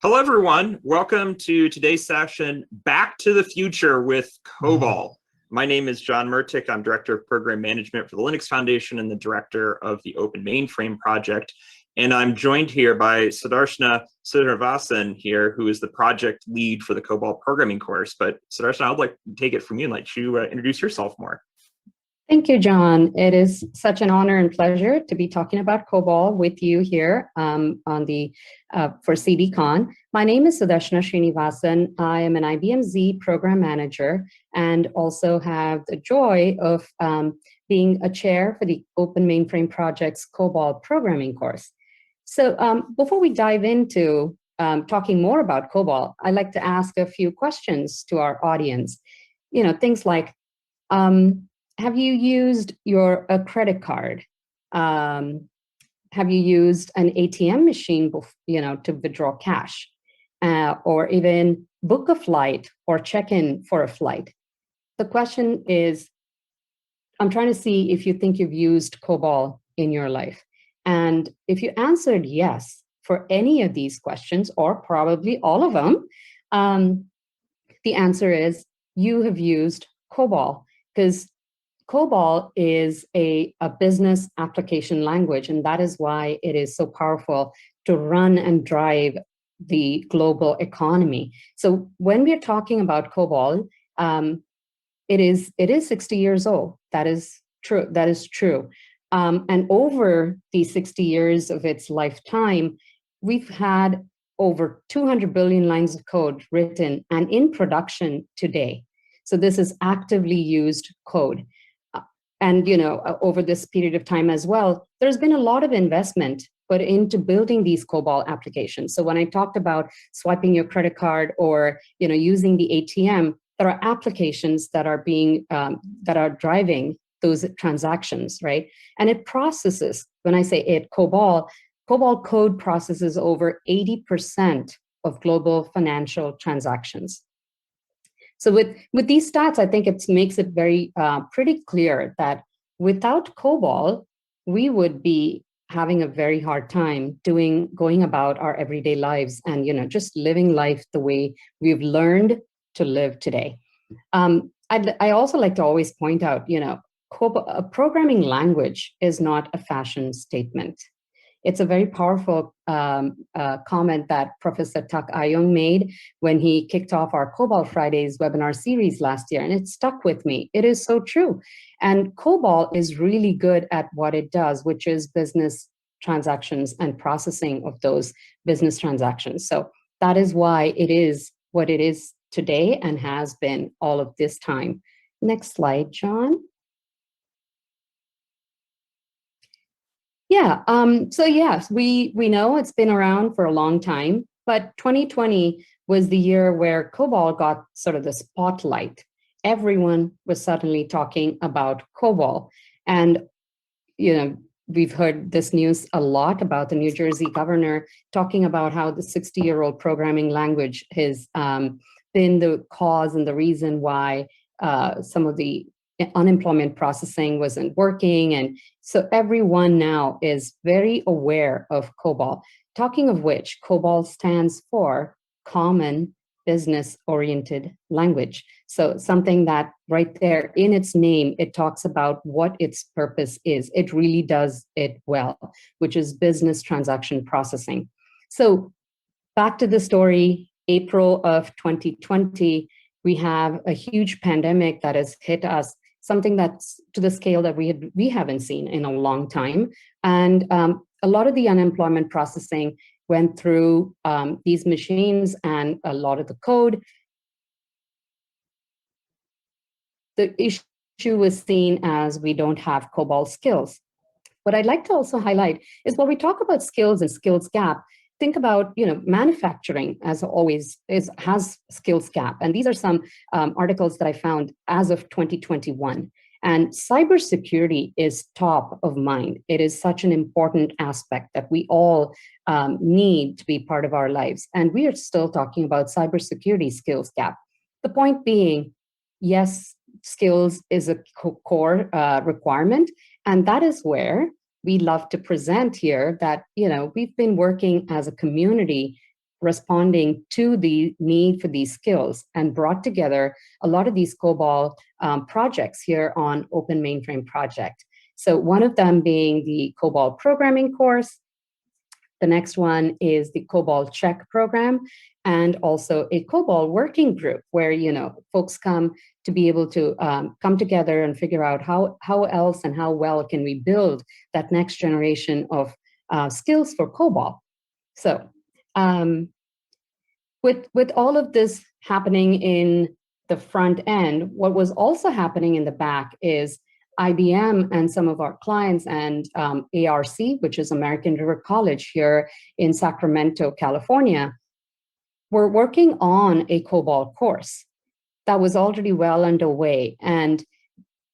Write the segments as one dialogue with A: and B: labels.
A: Hello, everyone. Welcome to today's session, Back to the Future with COBOL. My name is John Murtick. I'm Director of Program Management for the Linux Foundation and the Director of the Open Mainframe Project. And I'm joined here by Sudarshana Srinivasan here, who is the project lead for the COBOL programming course. But Sudarshana, I'd like to take it from you and let you introduce yourself more.
B: Thank you, John. It is such an honor and pleasure to be talking about COBOL with you here for CDCon. My name is Sudarshana Srinivasan. I am an IBM Z program manager and also have the joy of being a chair for the Open Mainframe Project's COBOL programming course. So before we dive into talking more about COBOL, I'd like to ask a few questions to our audience. You know, things like, have you used a credit card? Have you used an ATM machine, to withdraw cash, or even book a flight or check in for a flight? The question is, I'm trying to see if you think you've used COBOL in your life. And if you answered yes for any of these questions, or probably all of them, the answer is you have used COBOL, because COBOL is a business application language, and that is why it is so powerful to run and drive the global economy. So when we're talking about COBOL, it is 60 years old. That is true. That is true. And over the 60 years of its lifetime, we've had over 200 billion lines of code written and in production today. So this is actively used code. And over this period of time as well, there's been a lot of investment put into building these COBOL applications. So when I talked about swiping your credit card or using the ATM, there are applications that are driving those transactions, right? And it processes. When I say it, COBOL code processes over 80% of global financial transactions. So with these stats, I think it makes it very pretty clear that without COBOL, we would be having a very hard time going about our everyday lives and just living life the way we've learned to live today. I also like to always point out, a programming language is not a fashion statement. It's a very powerful comment that Professor Tak Ayong made when he kicked off our COBOL Fridays webinar series last year, and it stuck with me. It is so true. And COBOL is really good at what it does, which is business transactions and processing of those business transactions. So that is why it is what it is today and has been all of this time. Next slide, John. Yeah, so yes, we know it's been around for a long time, but 2020 was the year where COBOL got sort of the spotlight. Everyone was suddenly talking about COBOL. And, we've heard this news a lot about the New Jersey governor talking about how the 60-year-old programming language has been the cause and the reason why some of the unemployment processing wasn't working. And so everyone now is very aware of COBOL. Talking of which, COBOL stands for Common Business-Oriented Language. So something that right there in its name, it talks about what its purpose is. It really does it well, which is business transaction processing. So back to the story, April of 2020, we have a huge pandemic that has hit us, something that's to the scale that we haven't seen in a long time. And a lot of the unemployment processing went through these machines and a lot of the code. The issue was seen as we don't have COBOL skills. What I'd like to also highlight is when we talk about skills and skills gap, think about, manufacturing as always has skills gap. And these are some articles that I found as of 2021. And cybersecurity is top of mind. It is such an important aspect that we all need to be part of our lives. And we are still talking about cybersecurity skills gap. The point being, yes, skills is a core requirement. And that is where we love to present here that, we've been working as a community responding to the need for these skills and brought together a lot of these COBOL projects here on Open Mainframe Project. So one of them being the COBOL programming course. The next one is the COBOL Check program, and also a COBOL working group where, folks come to be able to come together and figure out how else and how well can we build that next generation of skills for COBOL. So with all of this happening in the front end, what was also happening in the back is IBM and some of our clients and ARC, which is American River College here in Sacramento, California, were working on a COBOL course that was already well underway. And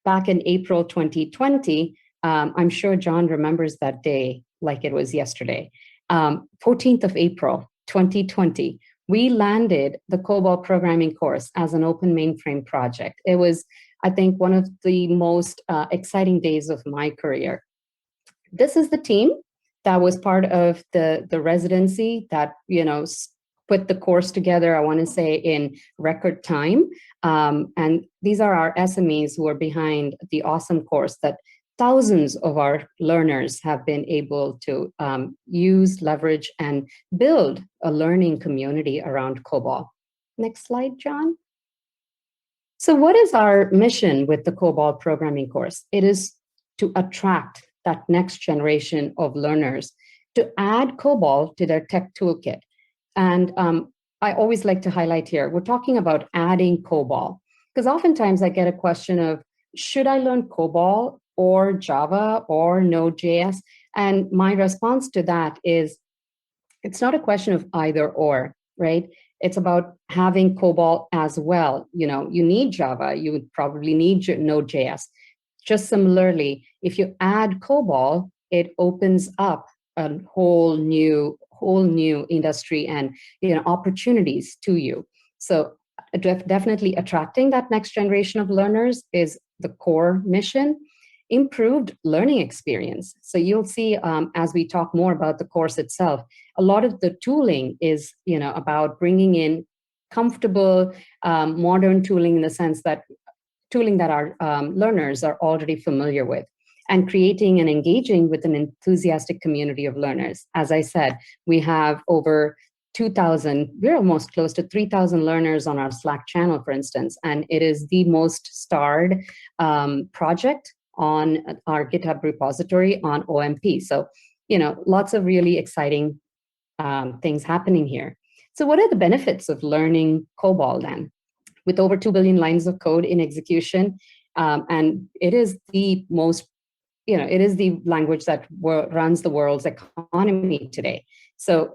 B: back in April 2020, I'm sure John remembers that day like it was yesterday, 14th of April, 2020, we landed the COBOL programming course as an open mainframe project. It was, I think, one of the most exciting days of my career. This is the team that was part of the residency that, put the course together, I want to say, in record time. And these are our SMEs who are behind the awesome course that thousands of our learners have been able to use, leverage, and build a learning community around COBOL. Next slide, John. So what is our mission with the COBOL programming course? It is to attract that next generation of learners to add COBOL to their tech toolkit. And I always like to highlight here, we're talking about adding COBOL, because oftentimes I get a question of, should I learn COBOL or Java or Node.js? And my response to that is, it's not a question of either or, right? It's about having COBOL as well. You need Java, you would probably need Node.js. Just similarly, if you add COBOL, it opens up a whole new industry and opportunities to you. So definitely attracting that next generation of learners is the core mission. Improved learning experience. So you'll see as we talk more about the course itself, a lot of the tooling is about bringing in comfortable modern tooling, in the sense that tooling that our learners are already familiar with, and creating and engaging with an enthusiastic community of learners. As I said, we have over 2,000, we're almost close to 3,000 learners on our Slack channel, for instance, and it is the most starred project on our GitHub repository on OMP. So, lots of really exciting things happening here. So what are the benefits of learning COBOL then? With over 2 billion lines of code in execution, and it is the most, it is the language that runs the world's economy today. So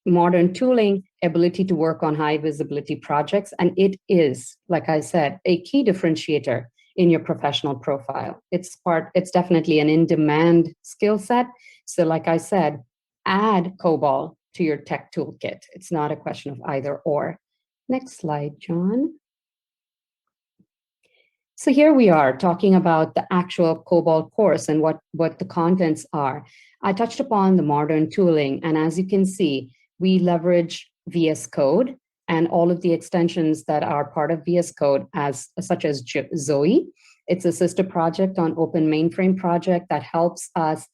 B: modern tooling, ability to work on high visibility projects, and it is, like I said, a key differentiator in your professional profile. It's definitely an in-demand skill set. So like I said, add COBOL to your tech toolkit. It's not a question of either or. Next slide, John. So here we are talking about the actual COBOL course and what the contents are. I touched upon the modern tooling, and as you can see, we leverage VS Code and all of the extensions that are part of VS Code, such as Zoe. It's a sister project on Open Mainframe Project that helps us,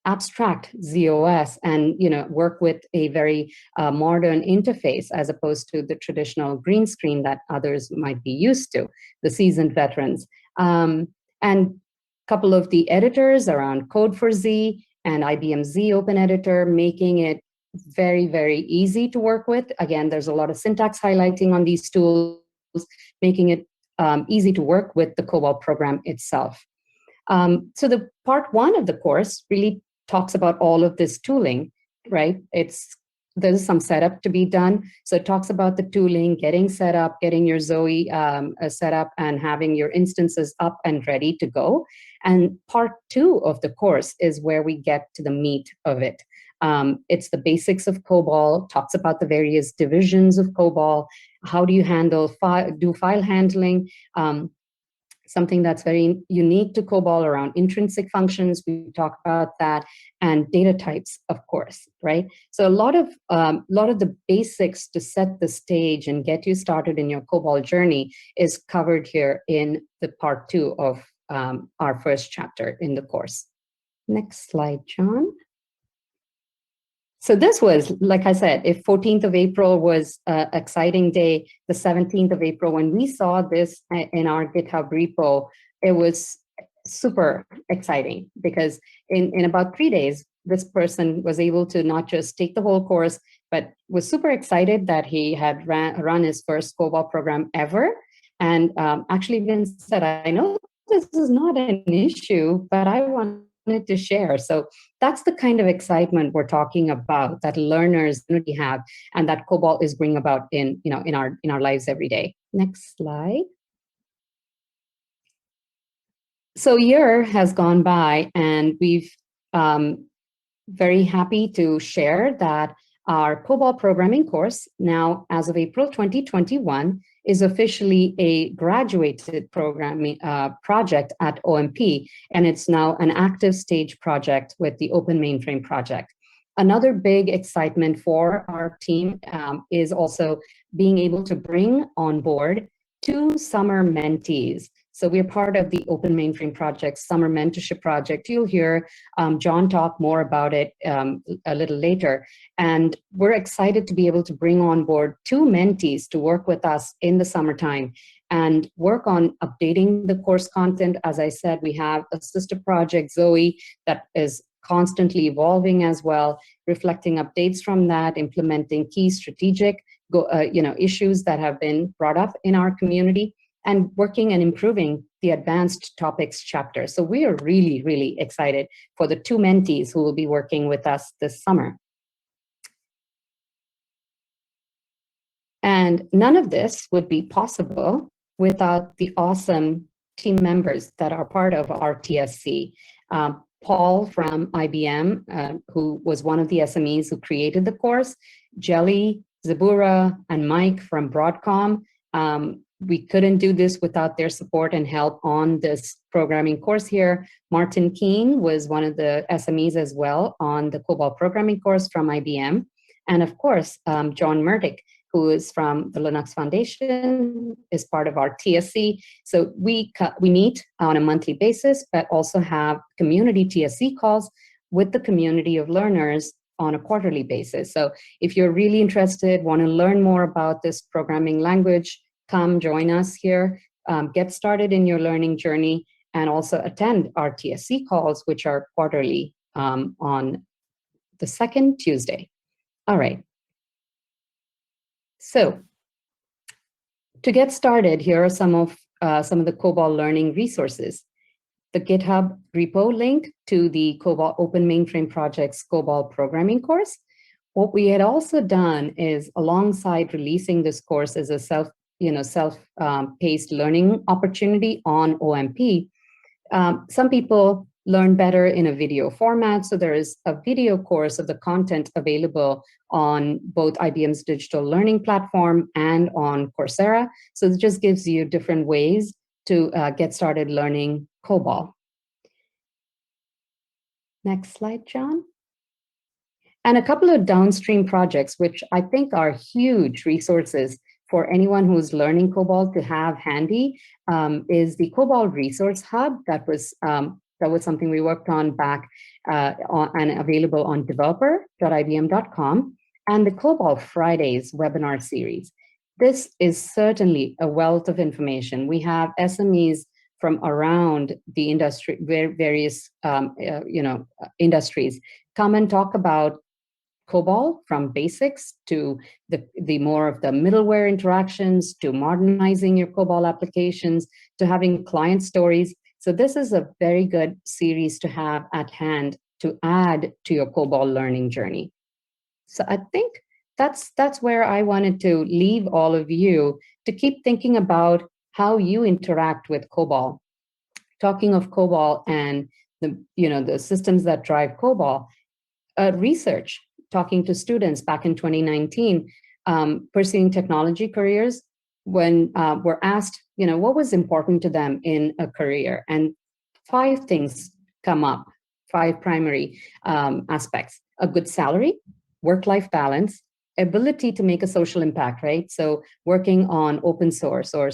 B: abstract ZOS and work with a very modern interface, as opposed to the traditional green screen that others might be used to, the seasoned veterans. And a couple of the editors around Code4Z and IBM Z Open Editor, making it very, very easy to work with. Again, there's a lot of syntax highlighting on these tools, making it easy to work with the COBOL program itself. So the part one of the course really talks about all of this tooling, right? There's some setup to be done. So it talks about the tooling, getting set up, getting your Zoe set up, and having your instances up and ready to go. And part two of the course is where we get to the meat of it. It's the basics of COBOL, talks about the various divisions of COBOL, how do you handle file handling, something that's very unique to COBOL around intrinsic functions. We talk about that, and data types, of course, right? So a lot of the basics to set the stage and get you started in your COBOL journey is covered here in the part 2 of our first chapter in the course. Next slide, John. So this was, like I said, if 14th of April was an exciting day, the 17th of April, when we saw this in our GitHub repo, it was super exciting because in about 3 days, this person was able to not just take the whole course, but was super excited that he had run his first COBOL program ever. And actually even said, I know this is not an issue, but I wanted to share. So that's the kind of excitement we're talking about that learners really have, and that COBOL is bringing about in our lives every day. Next slide. So a year has gone by, and we've very happy to share that our COBOL programming course, now as of April 2021, is officially a graduated programming project at OMP, and it's now an active stage project with the Open Mainframe project. Another big excitement for our team is also being able to bring on board 2 summer mentees. So we're part of the Open Mainframe Project Summer Mentorship Project. You'll hear John talk more about it a little later. And we're excited to be able to bring on board 2 mentees to work with us in the summertime and work on updating the course content. As I said, we have a sister project, Zoe, that is constantly evolving as well, reflecting updates from that, implementing key strategic issues that have been brought up in our community, and working and improving the advanced topics chapter. So we are really, really excited for the 2 mentees who will be working with us this summer. And none of this would be possible without the awesome team members that are part of our TSC. Paul from IBM, who was one of the SMEs who created the course, Jelly, Zabura, and Mike from Broadcom. We couldn't do this without their support and help on this programming course here. Martin Keene was one of the SMEs as well on the COBOL programming course from IBM. And of course, John Murtick, who is from the Linux Foundation, is part of our TSC. So we meet on a monthly basis, but also have community TSC calls with the community of learners on a quarterly basis. So if you're really interested, want to learn more about this programming language, come join us here, get started in your learning journey, and also attend our TSC calls, which are quarterly on the second Tuesday. All right. So to get started, here are some of the COBOL learning resources. The GitHub repo link to the COBOL Open Mainframe Project's COBOL programming course. What we had also done is, alongside releasing this course as a self-paced learning opportunity on OMP, some people learn better in a video format. So there is a video course of the content available on both IBM's digital learning platform and on Coursera. So it just gives you different ways to get started learning COBOL. Next slide, John. And a couple of downstream projects, which I think are huge resources for anyone who's learning COBOL to have handy, is the COBOL Resource Hub. That was something we worked on back and available on developer.ibm.com, and the COBOL Fridays webinar series. This is certainly a wealth of information. We have SMEs from around the industry, various industries, come and talk about COBOL, from basics to the more of the middleware interactions, to modernizing your COBOL applications, to having client stories. So this is a very good series to have at hand to add to your COBOL learning journey. So I think that's where I wanted to leave all of you to keep thinking about how you interact with COBOL. Talking of COBOL and the systems that drive COBOL, research, talking to students back in 2019, pursuing technology careers, when we're asked what was important to them in a career. And 5 things come up, 5 primary aspects: a good salary, work-life balance, ability to make a social impact, right? So working on open source or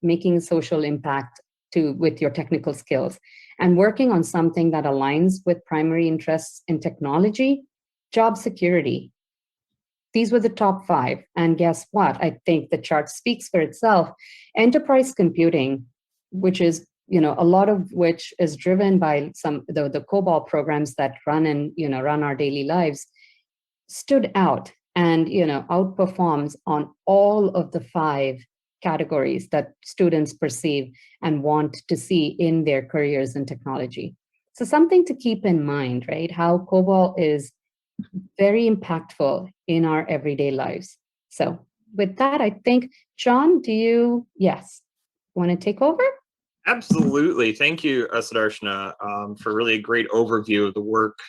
B: making a social impact with your technical skills, and working on something that aligns with primary interests in technology, job security. These were the top 5. And guess what? I think the chart speaks for itself. Enterprise computing, which is, a lot of which is driven by the COBOL programs that run our daily lives, stood out and, outperforms on all of the 5 categories that students perceive and want to see in their careers in technology. So something to keep in mind, right? How COBOL is very impactful in our everyday lives. So with that, I think, John, yes, want to take over?
A: Absolutely. Thank you, Sudarshana, for really a great overview of the work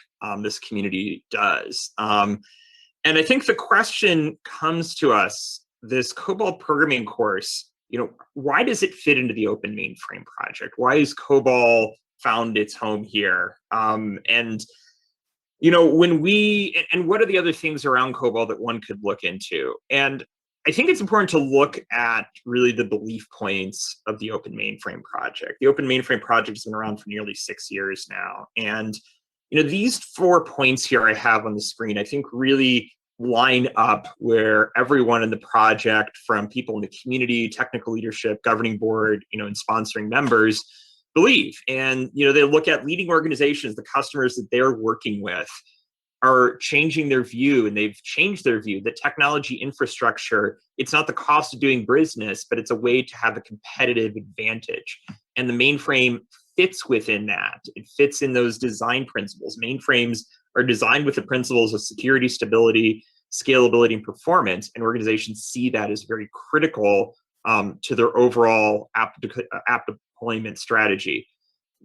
A: this community does. And I think the question comes to us, this COBOL programming course, why does it fit into the Open Mainframe project? Why has COBOL found its home here? And what are the other things around COBOL that one could look into? And I think it's important to look at really the belief points of the Open Mainframe project. The Open Mainframe project has been around for nearly 6 years now. And, these 4 points here I have on the screen, I think really line up where everyone in the project, from people in the community, technical leadership, governing board, and sponsoring members, believe. And they look at leading organizations, the customers that they're working with are changing their view, and they've changed their view that technology infrastructure, it's not the cost of doing business, but it's a way to have a competitive advantage. And the mainframe fits within that. It fits in those design principles. Mainframes are designed with the principles of security, stability, scalability, and performance, and organizations see that as very critical to their overall app deployment strategy.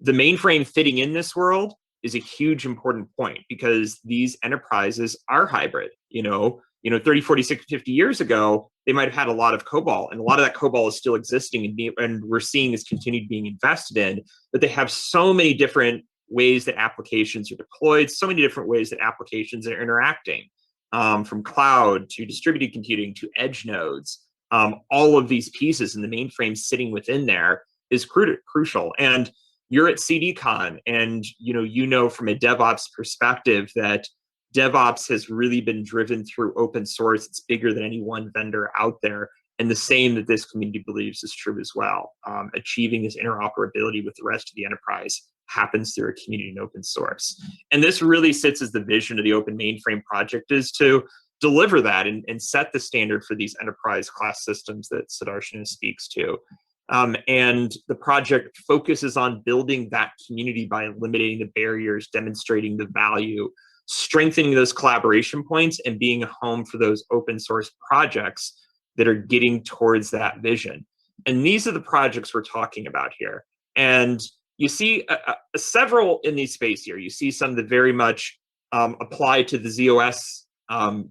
A: The mainframe fitting in this world is a huge important point, because these enterprises are hybrid. 30, 40, 60, 50 years ago, they might have had a lot of COBOL, and a lot of that COBOL is still existing, and we're seeing is continued being invested in, but they have so many different ways that applications are deployed, so many different ways that applications are interacting, from cloud to distributed computing to edge nodes. All of these pieces, and the mainframe sitting within there is crucial. And you're at CDCon, and from a DevOps perspective that DevOps has really been driven through open source. It's bigger than any one vendor out there, and the same that this community believes is true as well. Achieving this interoperability with the rest of the enterprise happens through a community and open source. And this really sits as the vision of the Open Mainframe project, is to deliver that and set the standard for these enterprise class systems that Sudarshana speaks to. And the project focuses on building that community by eliminating the barriers, demonstrating the value, strengthening those collaboration points, and being a home for those open source projects that are getting towards that vision. And these are the projects we're talking about here. And you see several in these space here. You see some that very much apply to the ZOS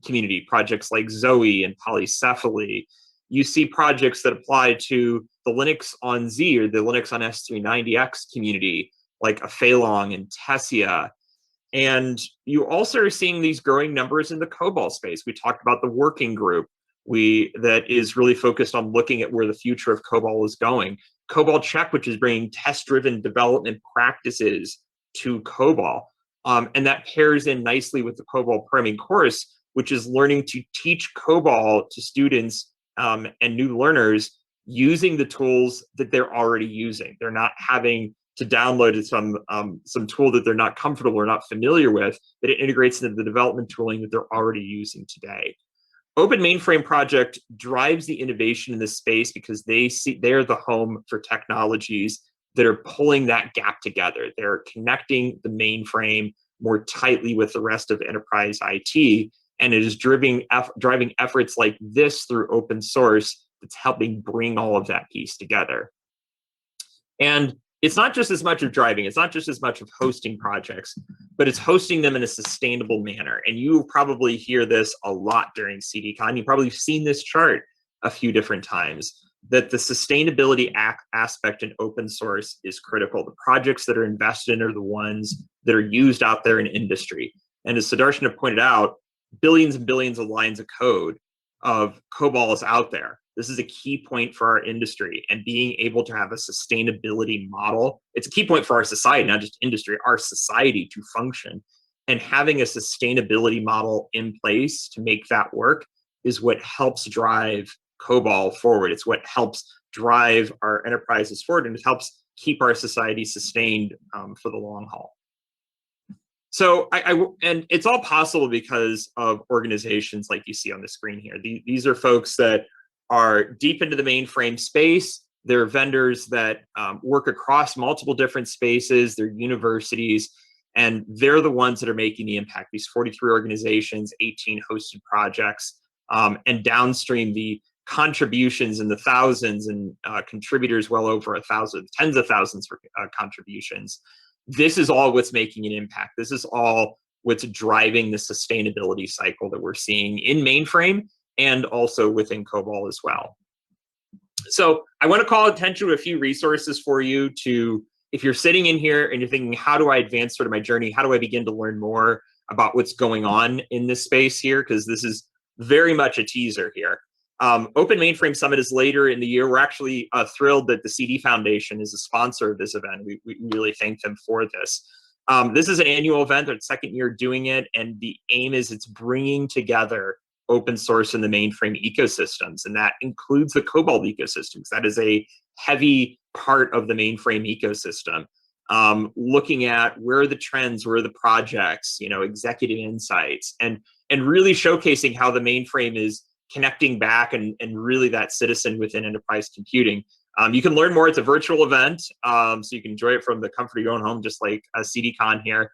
A: community, projects like Zoe and Polycephaly. You see projects that apply to the Linux on Z or the Linux on S390X community, like Afeilong and Tessia. And you also are seeing these growing numbers in the COBOL space. We talked about the working group that is really focused on looking at where the future of COBOL is going. COBOL Check, which is bringing test-driven development practices to COBOL. And that pairs in nicely with the COBOL programming course, which is learning to teach COBOL to students and new learners using the tools that they're already using. They're not having to download some tool that they're not comfortable or not familiar with, that it integrates into the development tooling that they're already using today. Open Mainframe project drives the innovation in this space because they're the home for technologies that are pulling that gap together. They're connecting the mainframe more tightly with the rest of enterprise IT, and it is driving efforts like this through open source that's helping bring all of that piece together. And it's not just as much of driving, it's not just as much of hosting projects, but it's hosting them in a sustainable manner. And you probably hear this a lot during CDCon. You've probably seen this chart a few different times. that the sustainability aspect in open source is critical. The projects that are invested in are the ones that are used out there in industry. And as Sudarshana pointed out, billions and billions of lines of code of COBOL is out there. This is a key point for our industry, and being able to have a sustainability model, it's a key point for our society, not just industry, our society to function. And having a sustainability model in place to make that work is what helps drive COBOL forward. It's what helps drive our enterprises forward, and it helps keep our society sustained for the long haul. So and it's all possible because of organizations like you see on the screen here. These are folks that are deep into the mainframe space. They're vendors that work across multiple different spaces. They're universities, and they're the ones that are making the impact. These 43 organizations, 18 hosted projects, and downstream the contributions in the thousands and contributors well over 1,000, tens of thousands for contributions. This is all what's making an impact. This is all what's driving the sustainability cycle that we're seeing in mainframe and also within COBOL as well. So I want to call attention to a few resources for you to, if you're sitting in here and you're thinking, how do I advance sort of my journey? How do I begin to learn more about what's going on in this space here? Because this is very much a teaser here. Open Mainframe Summit is later in the year. We're actually thrilled that the CD Foundation is a sponsor of this event. We really thank them for this. This is an annual event, our second year doing it, and the aim is it's bringing together open source in the mainframe ecosystems, and that includes the COBOL ecosystems. That is a heavy part of the mainframe ecosystem. Looking at where are the trends, where are the projects, executive insights, and really showcasing how the mainframe is connecting back and really that citizen within enterprise computing. You can learn more. It's a virtual event, so you can enjoy it from the comfort of your own home, just like CDCon here.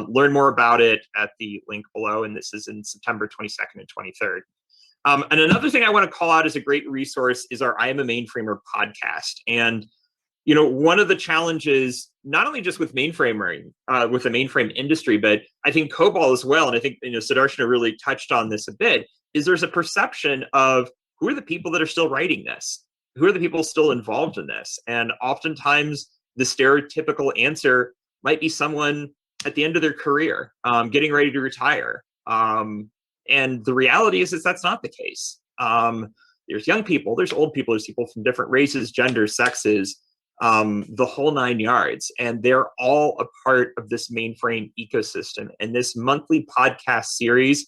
A: Learn more about it at the link below, and this is in September 22nd and 23rd. And another thing I want to call out as a great resource is our I Am a Mainframer podcast. And one of the challenges, not only just with mainframing, with the mainframe industry, but I think COBOL as well, and I think Sudarshana really touched on this a bit, is there's a perception of who are the people that are still writing this? Who are the people still involved in this? And oftentimes the stereotypical answer might be someone at the end of their career, getting ready to retire. And the reality is that's not the case. There's young people, there's old people, there's people from different races, genders, sexes, the whole 9 yards. And they're all a part of this mainframe ecosystem. And this monthly podcast series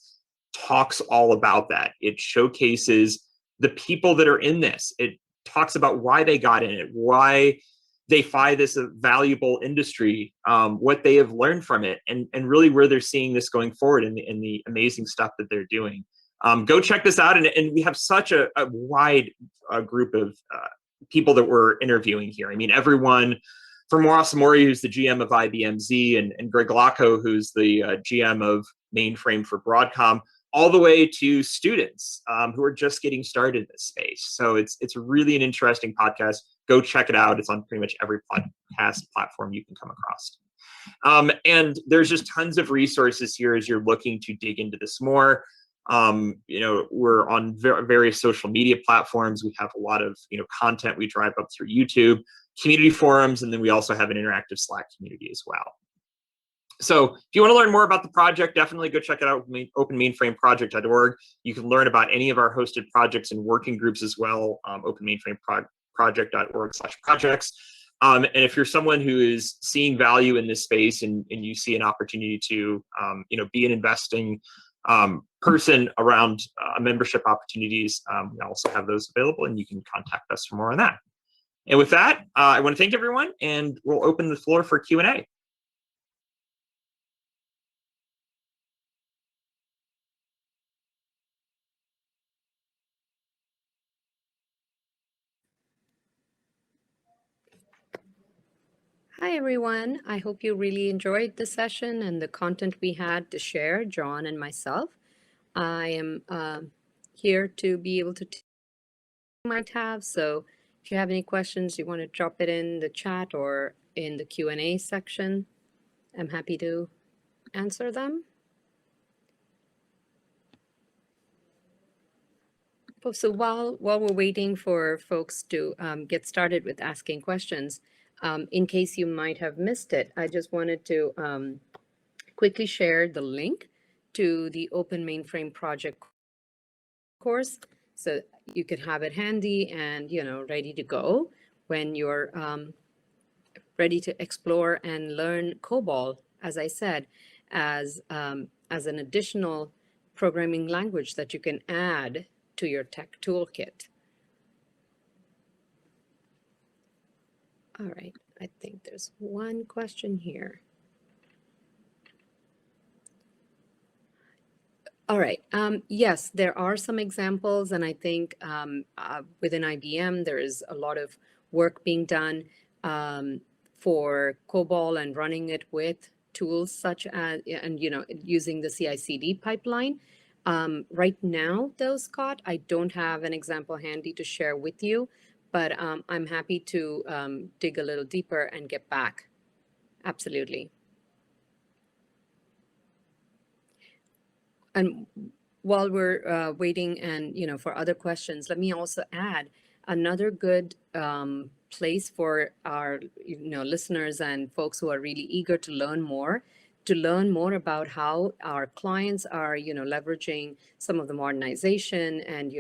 A: talks all about that. It showcases the people that are in this. It talks about why they got in it, why they find this a valuable industry, what they have learned from it, and really where they're seeing this going forward in the amazing stuff that they're doing. Go check this out. And we have such a wide group of people that we're interviewing here. I mean, everyone from Ross Mori, who's the GM of IBM Z, and Greg Lacko, who's the GM of Mainframe for Broadcom, all the way to students who are just getting started in this space. So it's really an interesting podcast. Go check it out. It's on pretty much every podcast platform you can come across. And there's just tons of resources here as you're looking to dig into this more. We're on various social media platforms. We have a lot of content we drive up through YouTube, community forums, and then we also have an interactive Slack community as well. So if you want to learn more about the project, definitely go check it out, openmainframeproject.org. You can learn about any of our hosted projects and working groups as well, openmainframeproject.org/projects. And if you're someone who is seeing value in this space and you see an opportunity to be an investing person around membership opportunities, we also have those available, and you can contact us for more on that. And with that, I want to thank everyone, and we'll open the floor for Q&A.
B: Hi, everyone. I hope you really enjoyed the session and the content we had to share, John and myself. I am here to be able to might have. So if you have any questions, you want to drop it in the chat or in the Q&A section, I'm happy to answer them. So while we're waiting for folks to get started with asking questions, in case you might have missed it, I just wanted to quickly share the link to the Open Mainframe Project course, so you could have it handy and ready to go when you're ready to explore and learn COBOL. As I said, as an additional programming language that you can add to your tech toolkit. All right, I think there's one question here. All right. Yes, there are some examples, and I think within IBM there is a lot of work being done for COBOL and running it with tools such as and using the CI/CD pipeline. Right now, though, Scott, I don't have an example handy to share with you, but I'm happy to dig a little deeper and get back. Absolutely. And while we're waiting and for other questions, let me also add another good place for our listeners and folks who are really eager to learn more about how our clients are leveraging some of the modernization and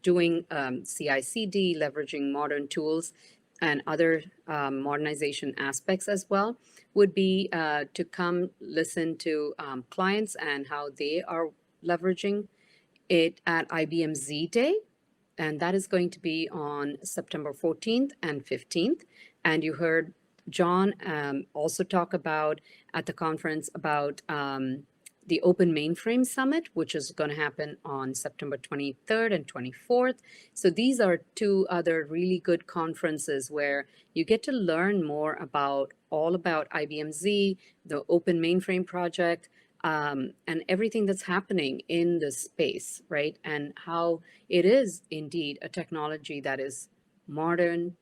B: doing CI/CD, leveraging modern tools and other modernization aspects as well, would be to come listen to clients and how they are leveraging it at IBM Z Day. And that is going to be on September 14th and 15th. And you heard John also talk about at the conference about the Open Mainframe Summit, which is going to happen on September 23rd and 24th. So these are two other really good conferences where you get to learn more about IBM Z, the Open Mainframe project, and everything that's happening in this space, right? And how it is indeed a technology that is modern,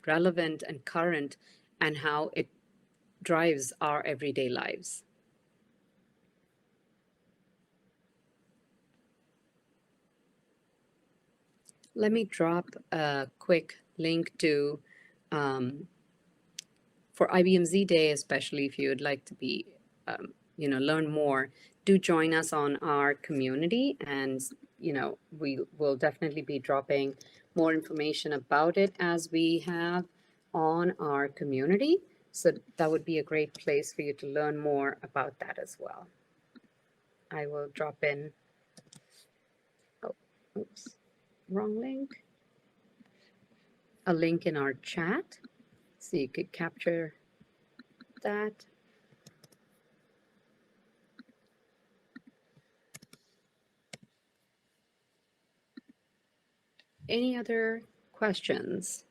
B: relevant, and current, and how it drives our everyday lives. Let me drop a quick link to, for IBM Z Day, especially if you would like to be, learn more, do join us on our community. And, we will definitely be dropping more information about it as we have on our community. So that would be a great place for you to learn more about that as well. I will drop in, oh, oops. Wrong link. A link in our chat so you could capture that. Any other questions?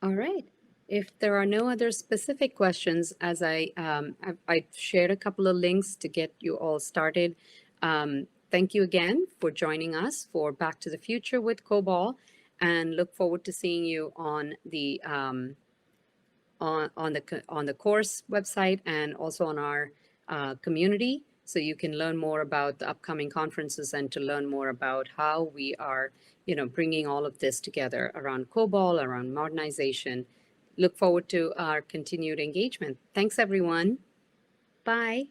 B: All right. If there are no other specific questions, as I shared a couple of links to get you all started. Thank you again for joining us for Back to the Future with COBOL, and look forward to seeing you on the on the course website and also on our community, so you can learn more about the upcoming conferences and to learn more about how we are bringing all of this together around COBOL, around modernization. Look forward to our continued engagement. Thanks, everyone. Bye.